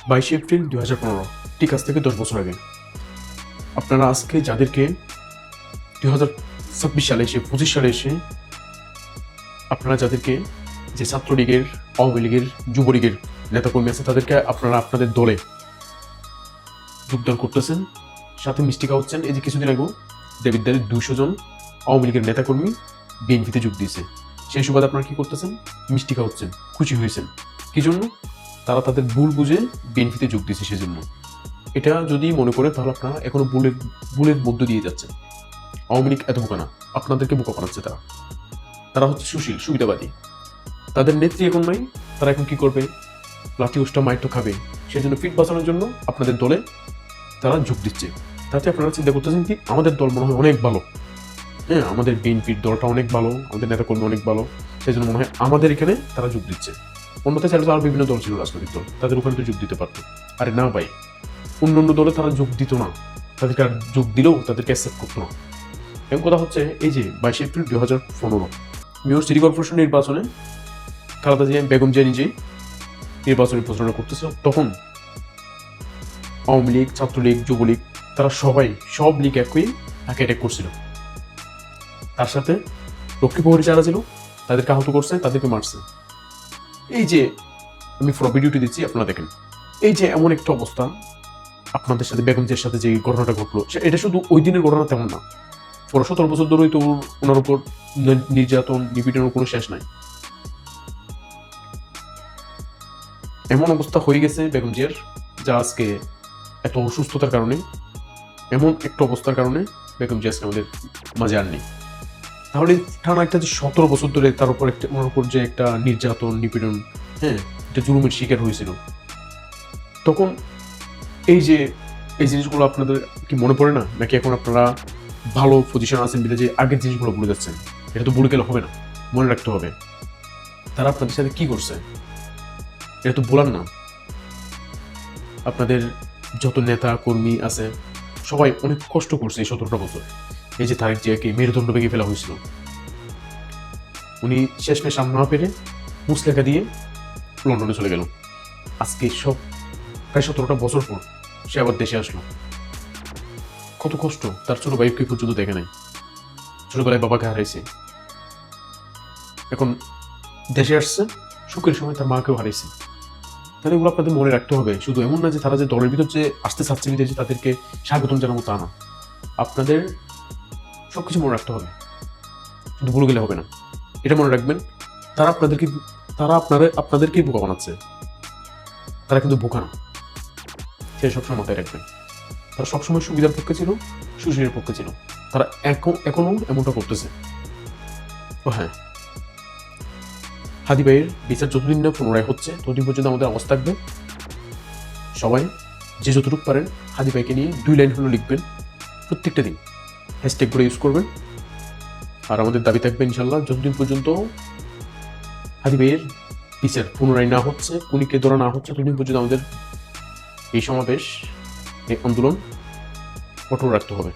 22 April 2015, ঠিক আজ থেকে 10 বছর আগে। আপনারা আজকে যাদেরকে 2026 সালে এসে 25 সালে এসে আপনারা যাদেরকে যে ছাত্রলীগের, আওয়ামী লীগের, যুবলীগের নেতাকর্মী আছে তাদেরকে আপনারা আপনাদের দলে যোগদান করতেছেন, সাথে মিষ্টি খাওয়াচ্ছেন। এই যে কিছুদিন আগেও দেবিদ্বারের 200 জন আওয়ামী লীগের নেতাকর্মী বিএনপিতে যোগ দিয়েছে। সেই সুবাদে আপনারা কি করতেছেন? মিষ্টি খাওয়াচ্ছেন, খুশি হয়েছেন। কি জন্য? তারা তাদের ভুল বুঝে বিএনপিতে যোগ দিয়েছে, সেজন্য। এটা যদি মনে করেন তাহলে আপনারা এখনো ভুলের মধ্য দিয়ে যাচ্ছেন। আওয়ামী লীগ এত বোকা না, আপনাদেরকে বোকা বানাচ্ছে তারা। তারা হচ্ছে সুশীল, সুবিধাবাদী। তাদের নেত্রী এখন নাই, তারা এখন কি করবে? লাঠি উষ্টা মাইট খাবে। সেজন্য ফিট বাঁচানোর জন্য আপনাদের দলে তারা যোগ দিচ্ছে। তাতে আপনারা চিন্তা করতেছেন কি, আমাদের দল মনে হয় অনেক ভালো, হ্যাঁ, আমাদের বিএনপির দলটা অনেক ভালো, আমাদের নেতাকর্মী অনেক ভালো, সেই জন্য মনে হয় আমাদের এখানে তারা যোগ দিচ্ছে। অন্যথায় চাইলে তো আরো বিভিন্ন দল ছিল, রাজনৈতিক দল, তাদের ওখানে তো যোগ দিতে পারতো। আরে না ভাই, অন্য দলে তারা যোগ দিত না, তাদেরকে আর যোগ দিলেও তাদেরকে অ্যাকসেপ্ট করতো না। এবং কথা হচ্ছে, এই যে 22 এপ্রিল 2015 মেয়র সিটি কর্পোরেশন নির্বাচনে খালেদা জিয়া, বেগম জিয়া নিজেই নির্বাচনী প্রচারণা করতেছে, তখন আওয়ামী লীগ, ছাত্রলীগ, যুবলীগ তারা সবাই, সব লীগ একই তাকে অ্যাটাক করছিল। তার সাথে রক্ষী প্রহরী যারা ছিল তাদেরকে আহত করছে, তাদেরকে মারছে। এই যে আমি পুরো ভিডিওটি দিচ্ছি, আপনারা দেখেন। এই যে এমন একটা অবস্থা আপনাদের সাথে, বেগম জিয়ার সাথে যে ঘটনাটা ঘটলো, এটা শুধু ওই দিনের ঘটনা তেমন না, পুরো 17 বছর ধরেই তো ওনার উপর নির্যাতন, নিপীড়নের কোনো শেষ নাই। এমন অবস্থা হয়ে গেছে বেগম জিয়ার, যা আজকে এত অসুস্থতার কারণে, এমন একটা অবস্থার কারণে বেগম জিয়া আজকে আমাদের মাঝে আর নেই। তাহলে টানা একটা যে 17 বছর ধরে তার উপর একটা, ওনার উপর যে একটা নির্যাতন, নিপীড়ন, হ্যাঁ, এটা জুলুমের শিকার হয়েছিল, তখন এই জিনিসগুলো আপনাদের কি মনে পড়ে না? নাকি এখন আপনারা ভালো পজিশন আছেন বলে যে আগের জিনিসগুলো ভুলে যাচ্ছেন? এটা তো ভুলে গেলে হবে না, মনে রাখতে হবে তারা আপনাদের সাথে কি করছে। এটা তো বলার না। আপনাদের যত নেতা কর্মী আছে সবাই অনেক কষ্ট করছে এই 17টা বছর। এই যে তারেক জিয়াকে মেরুদণ্ড ভেঙে ফেলা হয়েছিল, উনি শেষমেশ সামনে না পেরে মুসলেখা দিয়ে লন্ডনে চলে গেল। আজকে সব প্রায় 17টা বছর পর সে আবার দেশে আসলো। কত কষ্ট! তার ছোট ভাইকে পর্যন্ত দেখে নাই, ছোটবেলায় বাবাকে হারাইছে, এখন দেশে আসছে, সুখের সময় তার মাকেও হারাইছে। তাহলে এগুলো আপনাদের মনে রাখতে হবে। শুধু এমন না যে তারা যে দলের ভিতর যে আসতে চাচ্ছে বিদেশে তাদেরকে স্বাগতম জানাবো, তা না। আপনাদের সবকিছু মনে রাখতে হবে, শুধু ভুলে গেলে হবে না। এটা মনে রাখবেন, তারা আপনাদেরকেই বোকা বানাচ্ছে, তারা কিন্তু বোকা না। সে সবসময় মাথায় রাখবেন, তারা সবসময় সুবিধার পক্ষে ছিল, সুশীলের পক্ষে ছিল। তারা এখনো এমনটা করতেছে। তো হ্যাঁ, হাদি ভাইয়ের বিচার যতদিন না পুনরায় হচ্ছে ততদিন পর্যন্ত আমাদের আওয়াজ থাকবে। সবাই যে যতটুকু পারেন হাদি ভাইকে নিয়ে 2 লাইন হলো লিখবেন প্রত্যেকটা দিন, হ্যাশট্যাগ করে ইউজ করবেন। আর আমাদের দাবি থাকবে ইনশাল্লাহ, যতদিন পর্যন্ত হাদি ভাইয়ের বিচার পুনরায় না হচ্ছে, খুনিকে ধরা না হচ্ছে, ততদিন পর্যন্ত আমাদের এই সমাবেশ, এই আন্দোলন কঠোর রাখতে হবে।